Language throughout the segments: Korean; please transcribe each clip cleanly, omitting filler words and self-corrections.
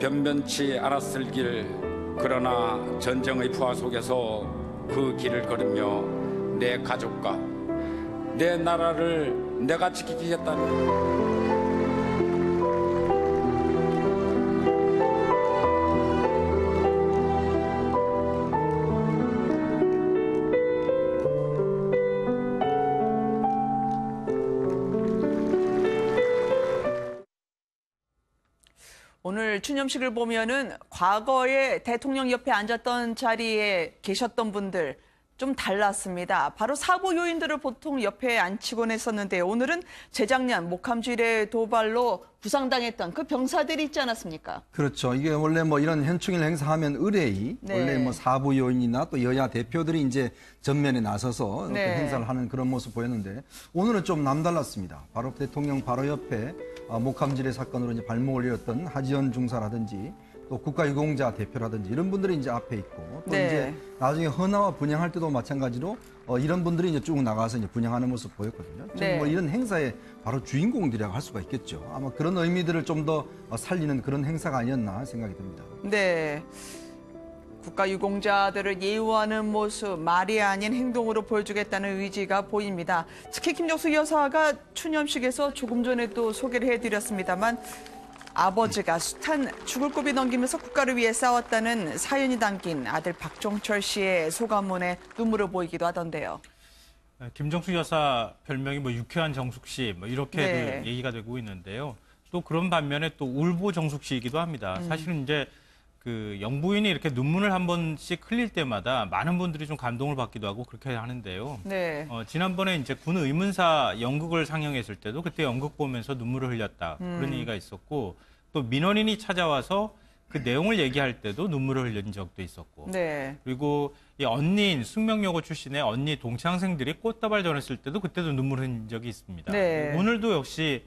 변변치 않았을 길, 그러나 전쟁의 부하 속에서 그 길을 걸으며 내 가족과 내 나라를 내가 지키겠다는 오늘 추념식을 보면은 과거에 대통령 옆에 앉았던 자리에 계셨던 분들 좀 달랐습니다. 바로 사부 요인들을 보통 옆에 앉히곤 했었는데 오늘은 재작년 목함질의 도발로 부상당했던 그 병사들이 있지 않았습니까? 그렇죠. 이게 원래 뭐 이런 현충일 행사하면 의뢰의 원래 뭐 사부 요인이나 또 여야 대표들이 이제 전면에 나서서 그 행사를 하는 그런 모습 보였는데 오늘은 좀 남달랐습니다. 바로 대통령 바로 옆에 목함질의 사건으로 이제 발목을 잃었던 하지연 중사라든지 또 국가유공자 대표라든지 이런 분들이 이제 앞에 있고 또 이제 나중에 헌화와 분향할 때도 마찬가지로 이런 분들이 이제 쭉 나가서 이제 분향하는 모습 보였거든요. 지금 뭐 이런 행사의 바로 주인공들이라고 할 수가 있겠죠. 아마 그런 의미들을 좀 더 살리는 그런 행사가 아니었나 생각이 듭니다. 네. 국가유공자들을 예우하는 모습, 말이 아닌 행동으로 보여주겠다는 의지가 보입니다. 특히 김정숙 여사가 추념식에서 조금 전에 또 소개를 해드렸습니다만 아버지가 숱한 죽을 고비 넘기면서 국가를 위해 싸웠다는 사연이 담긴 아들 박종철 씨의 소감문에 눈물을 보이기도 하던데요. 김정숙 여사 별명이 뭐 유쾌한 정숙 씨 뭐 이렇게 얘기가 되고 있는데요. 또 그런 반면에 또 울보 정숙 씨이기도 합니다. 사실은 이제 그 영부인이 이렇게 눈물을 한 번씩 흘릴 때마다 많은 분들이 좀 감동을 받기도 하고 그렇게 하는데요. 지난번에 이제 군 의문사 연극을 상영했을 때도 그때 연극 보면서 눈물을 흘렸다 그런 얘기가 있었고 또 민원인이 찾아와서 그 내용을 얘기할 때도 눈물을 흘린 적도 있었고 그리고 이 언니인 숙명여고 출신의 언니 동창생들이 꽃다발 전했을 때도 그때도 눈물 흘린 적이 있습니다. 오늘도 역시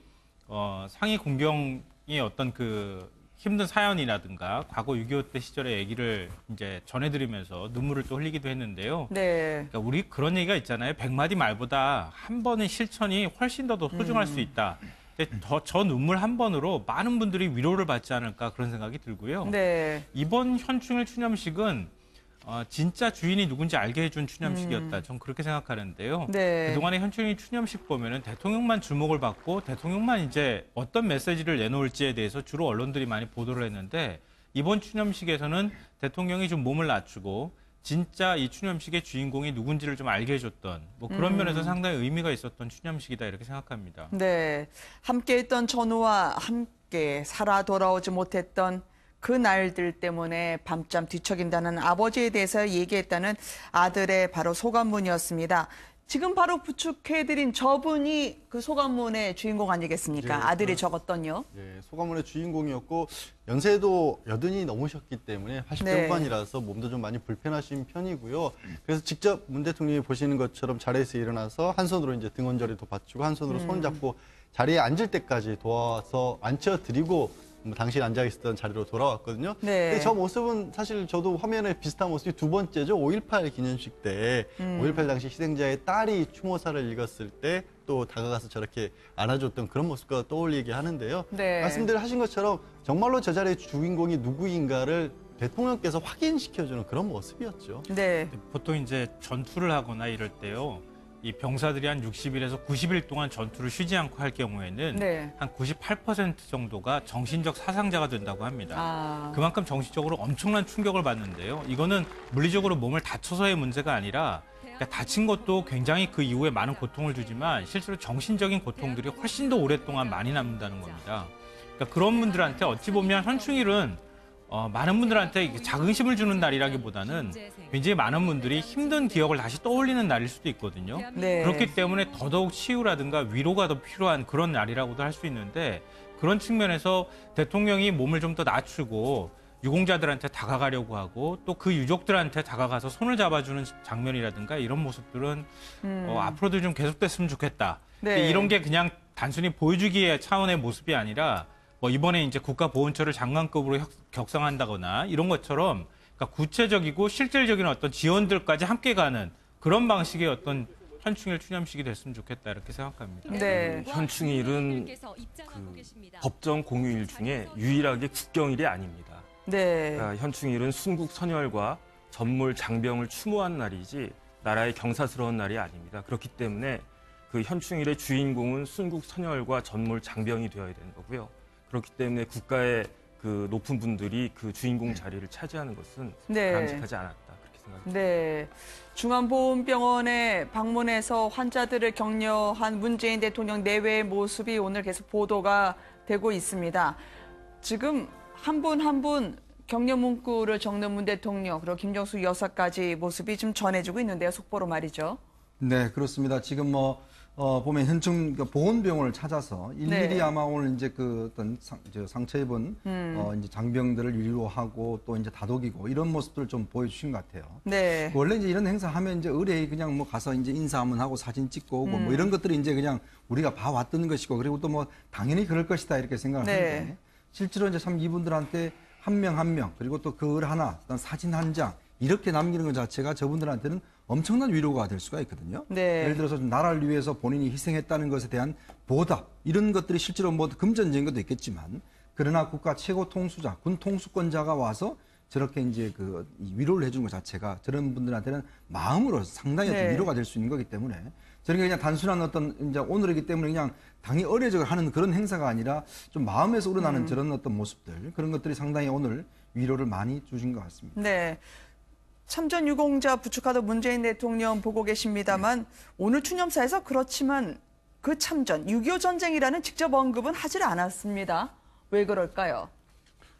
상위 군경의 어떤 그 힘든 사연이라든가 과거 6.25 때 시절의 얘기를 이제 전해드리면서 눈물을 또 흘리기도 했는데요. 그러니까 우리 그런 얘기가 있잖아요. 100마디 말보다 한 번의 실천이 훨씬 더 소중할 수 있다. 저 눈물 한 번으로 많은 분들이 위로를 받지 않을까 그런 생각이 들고요. 이번 현충일 추념식은 진짜 주인이 누군지 알게 해준 추념식이었다. 전 그렇게 생각하는데요. 그동안의 현충일 추념식 보면은 대통령만 주목을 받고 대통령만 이제 어떤 메시지를 내놓을지에 대해서 주로 언론들이 많이 보도를 했는데 이번 추념식에서는 대통령이 좀 몸을 낮추고 진짜 이 추념식의 주인공이 누군지를 좀 알게 해줬던 뭐 그런 면에서 상당히 의미가 있었던 추념식이다 이렇게 생각합니다. 함께했던 전우와 함께 살아 돌아오지 못했던 그 날들 때문에 밤잠 뒤척인다는 아버지에 대해서 얘기했다는 아들의 바로 소감문이었습니다. 지금 바로 부축해드린 저분이 그 소감문의 주인공 아니겠습니까? 아들이 적었던요. 소감문의 주인공이었고 연세도 여든이 넘으셨기 때문에 80대 후반이라서 몸도 좀 많이 불편하신 편이고요. 그래서 직접 문 대통령이 보시는 것처럼 자리에서 일어나서 한 손으로 이제 등원절에도 바치고 한 손으로 손 잡고 자리에 앉을 때까지 도와서 앉혀드리고 당시 앉아 있었던 자리로 돌아왔거든요. 근데 저 모습은 사실 저도 화면에 비슷한 모습이 두 번째죠. 5.18 기념식 때 5.18 당시 희생자의 딸이 추모사를 읽었을 때 또 다가가서 저렇게 안아줬던 그런 모습과 떠올리게 하는데요. 말씀들 하신 것처럼 정말로 저 자리의 주인공이 누구인가를 대통령께서 확인시켜주는 그런 모습이었죠. 보통 이제 전투를 하거나 이럴 때요. 이 병사들이 한 60일에서 90일 동안 전투를 쉬지 않고 할 경우에는 한 98% 정도가 정신적 사상자가 된다고 합니다. 그만큼 정신적으로 엄청난 충격을 받는데요. 이거는 물리적으로 몸을 다쳐서의 문제가 아니라 그러니까 다친 것도 굉장히 그 이후에 많은 고통을 주지만 실제로 정신적인 고통들이 훨씬 더 오랫동안 많이 남는다는 겁니다. 그러니까 그런 분들한테 어찌 보면 현충일은 많은 분들한테 자긍심을 주는 날이라기보다는 굉장히 많은 분들이 힘든 기억을 다시 떠올리는 날일 수도 있거든요. 그렇기 때문에 더더욱 치유라든가 위로가 더 필요한 그런 날이라고도 할 수 있는데 그런 측면에서 대통령이 몸을 좀 더 낮추고 유공자들한테 다가가려고 하고 또 그 유족들한테 다가가서 손을 잡아주는 장면이라든가 이런 모습들은 앞으로도 좀 계속됐으면 좋겠다. 이런 게 그냥 단순히 보여주기의 차원의 모습이 아니라 뭐 이번에 이제 국가보훈처를 장관급으로 격상한다거나 이런 것처럼 그러니까 구체적이고 실질적인 어떤 지원들까지 함께 가는 그런 방식의 어떤 현충일 추념식이 됐으면 좋겠다 이렇게 생각합니다. 네. 현충일은 법정 공휴일 중에 유일하게 국경일이 아닙니다. 네. 그러니까 현충일은 순국 선열과 전몰 장병을 추모한 날이지 나라의 경사스러운 날이 아닙니다. 그렇기 때문에 그 현충일의 주인공은 순국 선열과 전몰 장병이 되어야 되는 거고요. 그렇기 때문에 국가의 그 높은 분들이 그 주인공 자리를 차지하는 것은 네. 바람직하지 않았다 그렇게 생각합니다. 네. 중앙보훈병원에 방문해서 환자들을 격려한 문재인 대통령 내외의 모습이 오늘 계속 보도가 되고 있습니다. 지금 한 분 한 분 격려 문구를 적는 문 대통령 그리고 김정숙 여사까지 모습이 좀 전해지고 있는데요. 속보로 말이죠. 네, 그렇습니다. 지금 보면 현충 보훈병원을 찾아서 일일이 네. 아마 오늘 이제 그 어떤 상처 입은 이제 장병들을 위로하고 또 이제 다독이고 이런 모습들을 좀 보여주신 것 같아요. 네. 원래 이제 이런 행사 하면 이제 의뢰이 그냥 뭐 가서 이제 인사 한번 하고 사진 찍고 오고 뭐 이런 것들이 이제 그냥 우리가 봐왔던 것이고 그리고 또 뭐 당연히 그럴 것이다 이렇게 생각을 네. 하는데 실제로 이제 참 이분들한테 한 명 한 명 그리고 또 글 하나, 그다음 사진 한 장 이렇게 남기는 것 자체가 저분들한테는 엄청난 위로가 될 수가 있거든요. 네. 예를 들어서 나라를 위해서 본인이 희생했다는 것에 대한 보답 이런 것들이 실제로 뭐 금전적인 것도 있겠지만 그러나 국가 최고 통수자, 군 통수권자가 와서 저렇게 이제 그 위로를 해주는 것 자체가 저런 분들한테는 마음으로 상당히 네. 위로가 될 수 있는 거기 때문에 저는 그냥 단순한 어떤 이제 오늘이기 때문에 그냥 당이 어려져 하는 그런 행사가 아니라 좀 마음에서 우러나는 저런 어떤 모습들 그런 것들이 상당히 오늘 위로를 많이 주신 것 같습니다. 네. 참전 유공자 부축하던 문재인 대통령 보고 계십니다만 오늘 추념사에서 그렇지만 그 참전, 6.25 전쟁이라는 직접 언급은 하질 않았습니다. 왜 그럴까요?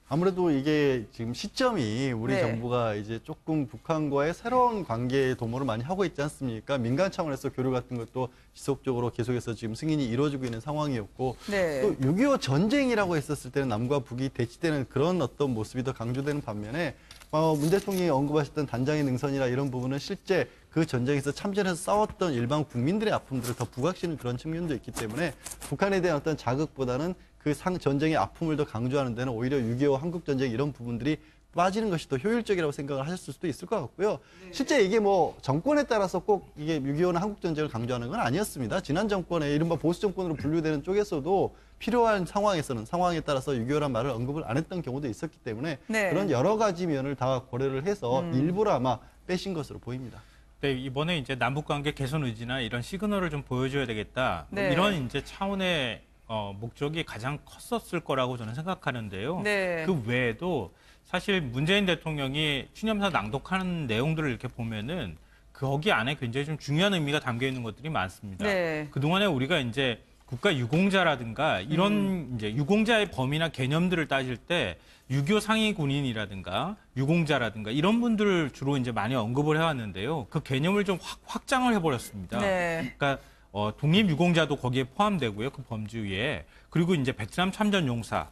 아무래도 이게 지금 시점이 우리 네. 정부가 이제 조금 북한과의 새로운 관계의 도모를 많이 하고 있지 않습니까? 민간 차원에서 교류 같은 것도 지속적으로 계속해서 지금 승인이 이루어지고 있는 상황이었고 네. 또 6.25 전쟁이라고 했었을 때는 남과 북이 대치되는 그런 어떤 모습이 더 강조되는 반면에 문 대통령이 언급하셨던 단장의 능선이나 이런 부분은 실제 그 전쟁에서 참전해서 싸웠던 일반 국민들의 아픔들을 더 부각시키는 그런 측면도 있기 때문에 북한에 대한 어떤 자극보다는 그 전쟁의 아픔을 더 강조하는 데는 오히려 6.25 한국전쟁 이런 부분들이 빠지는 것이 더 효율적이라고 생각을 하셨을 수도 있을 것 같고요. 실제 이게 뭐 정권에 따라서 꼭 이게 6.25나 한국전쟁을 강조하는 건 아니었습니다. 지난 정권에 이른바 보수 정권으로 분류되는 쪽에서도 필요한 상황에서는 상황에 따라서 6.25란 말을 언급을 안 했던 경우도 있었기 때문에 네. 그런 여러 가지 면을 다 고려를 해서 일부러 아마 빼신 것으로 보입니다. 네, 이번에 이제 남북 관계 개선 의지나 이런 시그널을 좀 보여줘야 되겠다. 네. 이런 이제 차원의 목적이 가장 컸었을 거라고 저는 생각하는데요. 네. 그 외에도 사실 문재인 대통령이 추념사 낭독하는 내용들을 이렇게 보면은 거기 안에 굉장히 좀 중요한 의미가 담겨 있는 것들이 많습니다. 네. 그동안에 우리가 이제 국가 유공자라든가 이런 이제 유공자의 범위나 개념들을 따질 때 6.25 상위 군인이라든가 유공자라든가 이런 분들을 주로 이제 많이 언급을 해왔는데요. 그 개념을 좀 확장을 해버렸습니다. 네. 그러니까 독립유공자도 거기에 포함되고요. 그 범주에. 그리고 이제 베트남 참전 용사.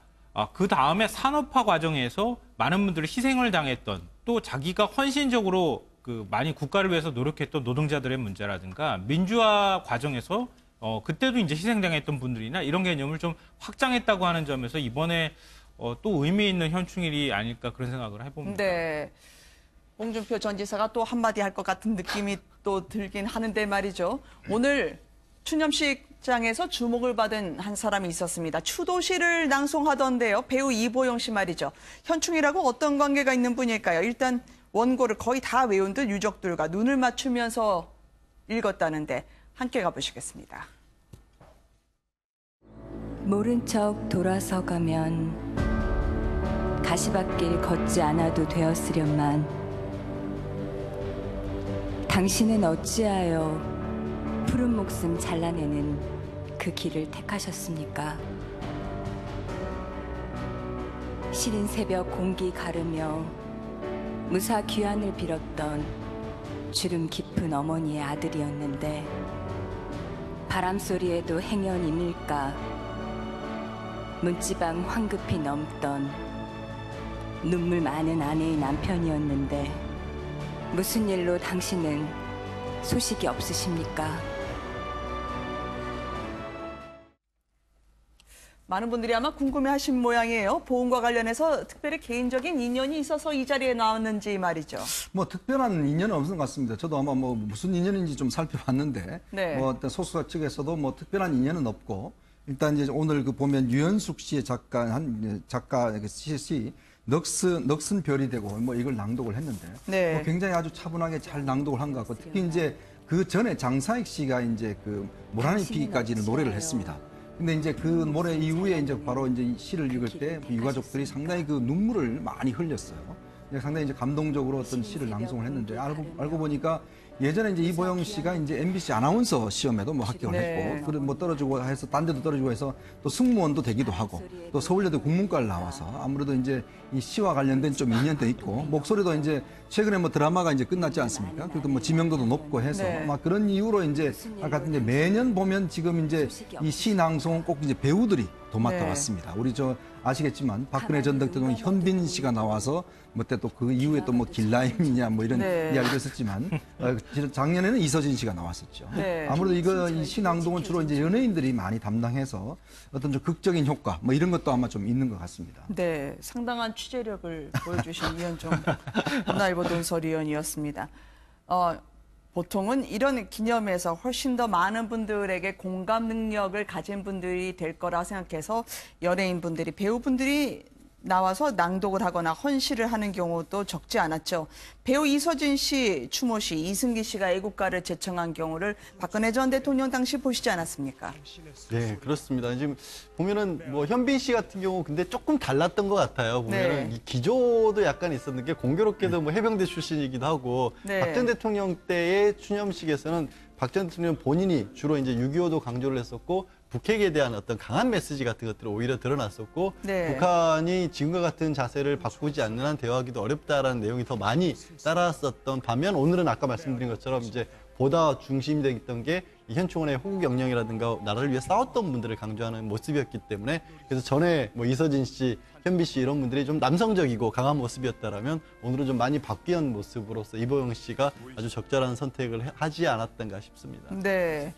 그 다음에 산업화 과정에서 많은 분들이 희생을 당했던 또 자기가 헌신적으로 그 많이 국가를 위해서 노력했던 노동자들의 문제라든가 민주화 과정에서 그때도 이제 희생당했던 분들이나 이런 개념을 좀 확장했다고 하는 점에서 이번에 또 의미 있는 현충일이 아닐까 그런 생각을 해봅니다. 네. 홍준표 전 지사가 또 한마디 할 것 같은 느낌이 또 들긴 하는데 말이죠. 오늘 추념식장에서 주목을 받은 한 사람이 있었습니다. 추도시를 낭송하던데요. 배우 이보영 씨 말이죠. 현충일하고 어떤 관계가 있는 분일까요? 일단 원고를 거의 다 외운 듯 유족들과 눈을 맞추면서 읽었다는데 함께 가보시겠습니다. 모른 척 돌아서 가면 가시밭길 걷지 않아도 되었으련만 당신은 어찌하여 푸른 목숨 잘라내는 그 길을 택하셨습니까? 시린 새벽 공기 가르며 무사 귀환을 빌었던 주름 깊은 어머니의 아들이었는데 바람소리에도 행여님일까 문지방 황급히 넘던 눈물 많은 아내의 남편이었는데 무슨 일로 당신은 소식이 없으십니까? 많은 분들이 아마 궁금해하신 모양이에요. 보험과 관련해서 특별히 개인적인 인연이 있어서 이 자리에 나왔는지 말이죠. 뭐 특별한 인연은 없는 것 같습니다. 저도 아마 뭐 무슨 인연인지 좀 살펴봤는데 네. 뭐 어떤 소속사 측에서도 뭐 특별한 인연은 없고 일단 이제 오늘 그 보면 유연숙 씨의 작가 시 넋은 별이 되고 뭐 이걸 낭독을 했는데 네. 뭐 굉장히 아주 차분하게 잘 낭독을 한 것 같고 특히 이제 그 전에 장사익 씨가 이제 그 모란이 피기까지는 노래를 했습니다. 근데 이제 그 노래 이후에 이제 바로 이제 이 시를 읽을 때 유가족들이 상당히 그 눈물을 많이 흘렸어요. 상당히 이제 감동적으로 어떤 시를 낭송을 했는데 알고 보니까 예전에 이제 이보영 씨가 이제 MBC 아나운서 시험에도 뭐 합격을 네. 했고, 그리고 뭐 떨어지고 해서 딴 데도 떨어지고 해서 또 승무원도 되기도 하고, 또 서울여대 국문과를 나와서 아무래도 이제 이 시와 관련된 좀 인연도 있고, 목소리도 이제 최근에 뭐 드라마가 이제 끝났지 않습니까? 그래도 뭐 지명도도 높고 해서 네. 막 그런 이유로 이제 아까 이제 매년 보면 지금 이제 이 시 낭송은 꼭 이제 배우들이 도맡아 네. 왔습니다. 우리 저 아시겠지만 박근혜 전 대통령 현빈 씨가 나와서 뭐 때 또 그 이후에 또 뭐 길라임이냐 뭐 이런 네. 이야기도 했었지만 작년에는 이서진 씨가 나왔었죠. 네. 아무래도 이 시낭동은 주로 이제 연예인들이 많이 담당해서 어떤 좀 극적인 효과 뭐 이런 것도 아마 좀 있는 것 같습니다. 네, 상당한 취재력을 보여주신 이현종 문화일보 논설위원이었습니다. 보통은 이런 기념에서 훨씬 더 많은 분들에게 공감 능력을 가진 분들이 될 거라 생각해서 연예인분들이, 배우분들이 나와서 낭독을 하거나 헌시를 하는 경우도 적지 않았죠. 배우 이서진 씨, 추모 씨, 이승기 씨가 애국가를 제청한 경우를 박근혜 전 대통령 당시 보시지 않았습니까? 네, 그렇습니다. 지금 보면은 뭐 현빈 씨 같은 경우 근데 조금 달랐던 것 같아요. 보면은 네. 이 기조도 약간 있었는 게 공교롭게도 뭐 해병대 출신이기도 하고 네. 박 전 대통령 때의 추념식에서는 박 전 대통령 본인이 주로 이제 6.25도 강조를 했었고 북핵에 대한 어떤 강한 메시지 같은 것들을 오히려 드러났었고 네. 북한이 지금과 같은 자세를 바꾸지 않는 한 대화하기도 어렵다라는 내용이 더 많이 따라왔었던 반면 오늘은 아까 말씀드린 것처럼 이제 보다 중심이 되어 있던 게 이 현충원의 호국 영령이라든가 나라를 위해 싸웠던 분들을 강조하는 모습이었기 때문에 그래서 전에 뭐 이서진 씨, 현빈 씨 이런 분들이 좀 남성적이고 강한 모습이었다라면 오늘은 좀 많이 바뀐 모습으로서 이보영 씨가 아주 적절한 선택을 하지 않았던가 싶습니다. 네.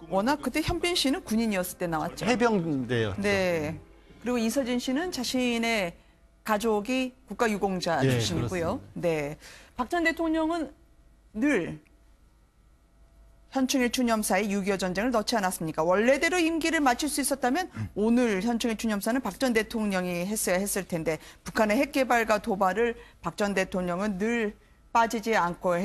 워낙 그때 현빈 씨는 군인이었을 때 나왔죠. 해병대였죠. 네. 그리고 이서진 씨는 자신의 가족이 국가유공자 예, 출신이고요. 그렇습니다. 네. 박 전 대통령은 늘 현충일 추념사에 6.25 전쟁을 넣지 않았습니까? 원래대로 임기를 마칠 수 있었다면 오늘 현충일 추념사는 박 전 대통령이 했어야 했을 텐데 북한의 핵 개발과 도발을 박 전 대통령은 늘 빠지지 않고